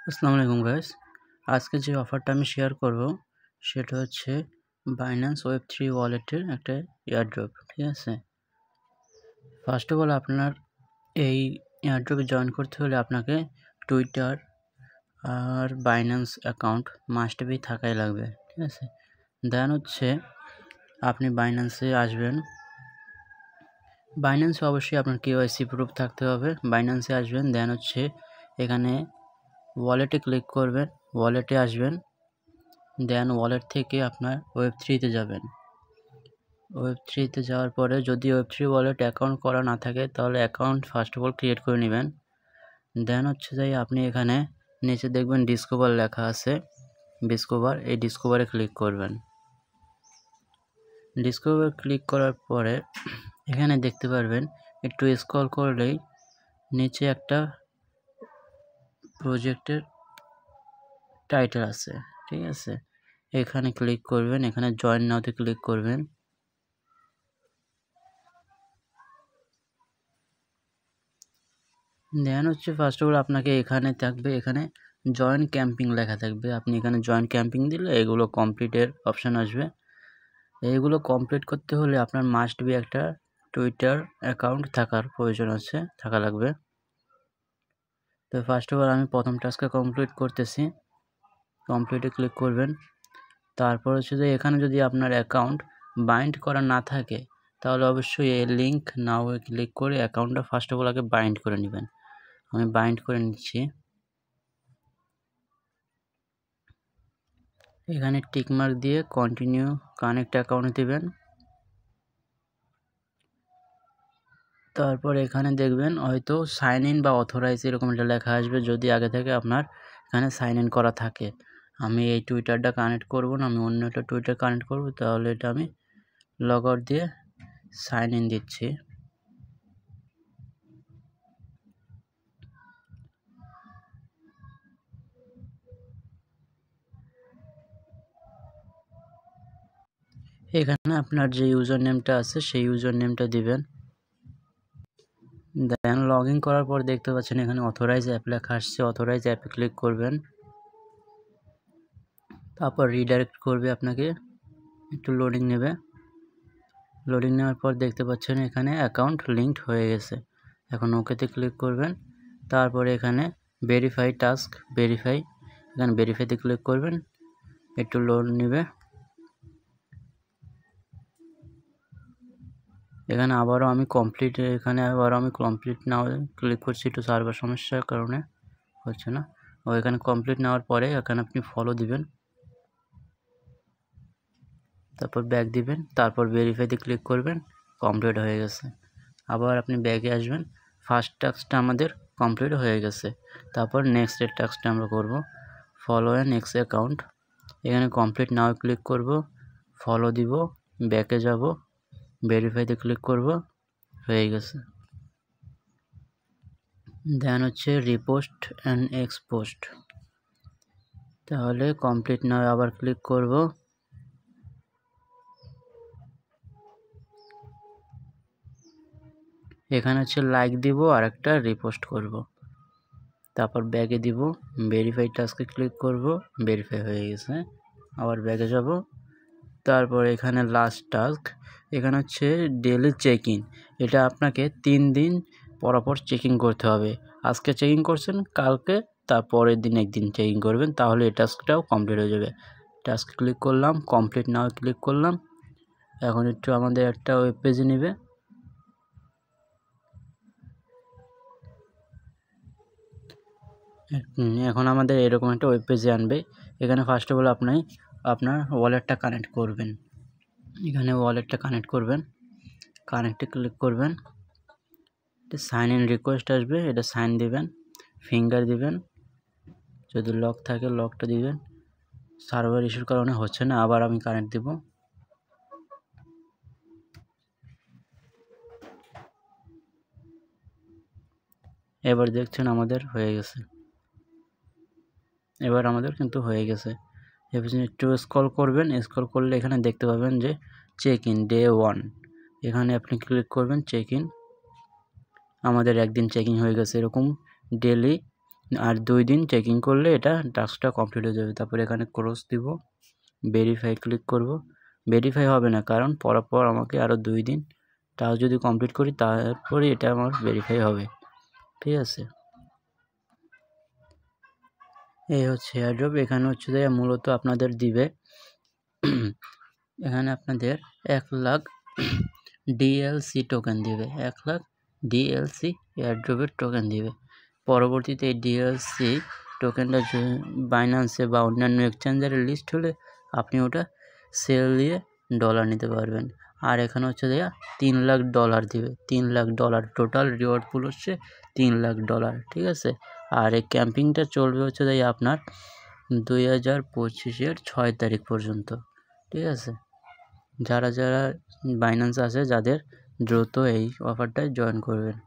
আসসালামু আলাইকুম গাইস। আজকে যে অফারটা আমি শেয়ার করব সেটা হচ্ছে বাইন্যান্স ওয়েব3 ওয়ালেটের একটা এয়ারড্রপ। ঠিক আছে, ফার্স্ট অফ অল আপনার এই এয়ারড্রপে জয়েন করতে হলে আপনাকে টুইটার আর বাইন্যান্স অ্যাকাউন্ট মাস্ট বি থাকাই লাগবে। ঠিক আছে, দেন হচ্ছে আপনি বাইন্যান্সে আসবেন। বাইন্যান্সে অবশ্যই আপনার KYC প্রুফ থাকতে হবে। বাইন্যান্সে আসবেন, দেন হচ্ছে এখানে ওয়ালেটে ক্লিক করবেন, ওয়ালেটে আসবেন, দেন ওয়ালেট থেকে আপনার ওয়েব3তে যাবেন। ওয়েব3তে যাওয়ার পরে যদি ওয়েব3 ওয়ালেট অ্যাকাউন্ট করা না থাকে তাহলে account first of all create করে নেবেন। দেন হচ্ছে যাই আপনি এখানে নিচে দেখবেন ডিসকভার লেখা আছে, ডিসকভার, এই ডিসকভারে ক্লিক করবেন। ডিসকভার ক্লিক করার পরে এখানে দেখতে পারবেন একটু স্ক্রল করলেই নিচে একটা প্রজেক্টের টাইটেল আছে। ঠিক আছে, এখানে ক্লিক করবেন, এখানে জয়েন নাওতে ক্লিক করবেন। দেন হচ্ছে ফার্স্ট অফ অল আপনাকে এখানে থাকবে, এখানে জয়েন ক্যাম্পিং লেখা থাকবে। আপনি এখানে জয়েন ক্যাম্পিং দিলে এগুলো কমপ্লিটের অপশান আসবে। এইগুলো কমপ্লিট করতে হলে আপনার মাস্ট বি একটা টুইটার অ্যাকাউন্ট থাকার প্রয়োজন আছে, থাকা লাগবে। তো ফার্স্ট অফ অল আমি প্রথম টাস্কটা কমপ্লিট করতেছি, কমপ্লিটে ক্লিক করবেন। তারপর হচ্ছে যে এখানে যদি আপনার অ্যাকাউন্ট বাইন্ড করা না থাকে তাহলে অবশ্যই এই লিঙ্ক নাও ক্লিক করে অ্যাকাউন্টটা ফার্স্ট অফ অল আগে বাইন্ড করে নেবেন। আমি বাইন্ড করে নিচ্ছি। এখানে টিকমার্ক দিয়ে কন্টিনিউ কানেক্ট অ্যাকাউন্ট দিবেন। তারপর এখানে দেখবেন হয়তো সাইন ইন বা অথরাইজ এরকম একটা লেখা আসবে যদি আগে থেকে আপনার এখানে সাইন ইন করা থাকে। আমি এই টুইটারটা কানেক্ট করব না, আমি অন্য একটা টুইটার কানেক্ট করব, তাহলে এটা আমি লগ আউট দিয়ে সাইন ইন দিচ্ছি। এখানে আপনার যে ইউজার নেমটা আছে সেই ইউজার নেমটা দিবেন। দেন লগ ইন করার পর দেখতে পাচ্ছেন এখানে অথরাইজ অ্যাপ লেখা আসছে, অথরাইজ অ্যাপে ক্লিক করবেন। তারপর রিডাইরেক্ট করবে, আপনাকে একটু লোডিং নেবে। লোডিং নেওয়ার পর দেখতে পাচ্ছেন এখানে অ্যাকাউন্ট লিঙ্কড হয়ে গেছে। এখন ওকেতে ক্লিক করবেন। তারপরে এখানে ভেরিফাই টাস্ক, ভেরিফাই, এখানে ভেরিফাইতে ক্লিক করবেন, একটু লোড নেবে। এখানে আবারও আমি কমপ্লিট নাও ক্লিক করছি, একটু সার্ভার সমস্যার কারণে হচ্ছে না। ও এখানে কমপ্লিট নেওয়ার পরে এখানে আপনি ফলো দিবেন, তারপর ব্যাক দিবেন, তারপর ভেরিফাইতে ক্লিক করবেন, কমপ্লিট হয়ে গেছে। আবার আপনি ব্যাকে আসবেন। ফার্স্ট টাস্কটা আমাদের কমপ্লিট হয়ে গেছে। তারপর নেক্সটের টাস্কটা আমরা করব, ফলো অ্যান এক্স অ্যাকাউন্ট। এখানে কমপ্লিট নাও ক্লিক করব, ফলো দিব, ব্যাকে যাব, ভেরিফাইতে ক্লিক করব, হয়ে গেছে। দেন হচ্ছে রিপোস্ট অ্যান্ড এক্সপোস্ট, তাহলে কমপ্লিট নাও আবার ক্লিক করব। এখানে হচ্ছে লাইক দিব আর একটা রিপোস্ট করব, তারপর ব্যাগে দিব, ভেরিফাই টাস্কে ক্লিক করব, ভেরিফাই হয়ে গেছে। আবার ব্যাগে যাব, তারপর এখানে লাস্ট টাস্ক, এখানে হচ্ছে ডেলি চেক ইন। এটা আপনাকে 3 দিন পরপর চেকিং করতে হবে। আজকে চেকিং করছেন, কালকে তারপরের দিন একদিন চেকিং করবেন, তাহলে এই টাস্কটাও কমপ্লিট হয়ে যাবে। টাস্ক ক্লিক করলাম, কমপ্লিট নাও ক্লিক করলাম। এখন একটু আমাদের একটা ওয়েব পেজে নেবে। এখন আমাদের এরকম একটা ওয়েব পেজে আনবে। এখানে ফার্স্ট অফ অল আপনি আপনার ওয়ালেটটা কানেক্ট করবেন। এখানে ওয়ালেটটা কানেক্ট করবেন, কানেক্টে ক্লিক করবেন, এটা সাইন ইন রিকোয়েস্ট আসবে, এটা সাইন দিবেন, ফিঙ্গার দিবেন, যদি লক থাকে লকটা দিবেন। সার্ভার ইস্যুর কারণে হচ্ছে না, আবার আমি কানেক্ট দিব। এবার দেখছেন আমাদের হয়ে গেছে, এবার আমাদের কিন্তু হয়ে গেছে। এবার একটু স্ক্রল করবেন, স্ক্রল করলে এখানে দেখতে পাবেন যে চেক ইন ডে 1, এখানে আপনি ক্লিক করবেন চেক ইন। আমাদের একদিন চেকিং হয়ে গেছে। এরকম ডেলি আর 2 দিন চেকিং করলে এটা টাস্কটা কমপ্লিট হয়ে যাবে। তারপরে এখানে ক্রস দিব, ভেরিফাই ক্লিক করব। ভেরিফাই হবে না, কারণ পরপর আমাকে আরও 2 দিন টাস্ক যদি কমপ্লিট করি তারপরে এটা আমার ভেরিফাই হবে। ঠিক আছে, এই হচ্ছে এয়ারড্রপ। এখানে হচ্ছে যে মূলত আপনাদের দিবে এখানে আপনাদের 1 লাখ ডিএলসি টোকেন দিবে, 1 লাখ ডিএলসি এয়ারড্রপের টোকেন দিবে। পরবর্তীতে এই ডিএলসি টোকেনটা বাইন্যান্সে বা অন্যান্য এক্সচেঞ্জারে লিস্ট হলে আপনি ওটা সেল দিয়ে ডলার নিতে পারবেন। আর এখানে হচ্ছে দেয়া $3 লাখ দিবে, $3 লাখ টোটাল রিওয়ার্ড পুল হচ্ছে $3 লাখ। ঠিক আছে, আর এই ক্যাম্পিংটা চলবে হচ্ছে তাই আপনার 2025-এর 6 তারিখ পর্যন্ত। ঠিক আছে, যারা বাইন্যান্স আছে যাদের দ্রুত এই অফারটায় জয়েন করবেন।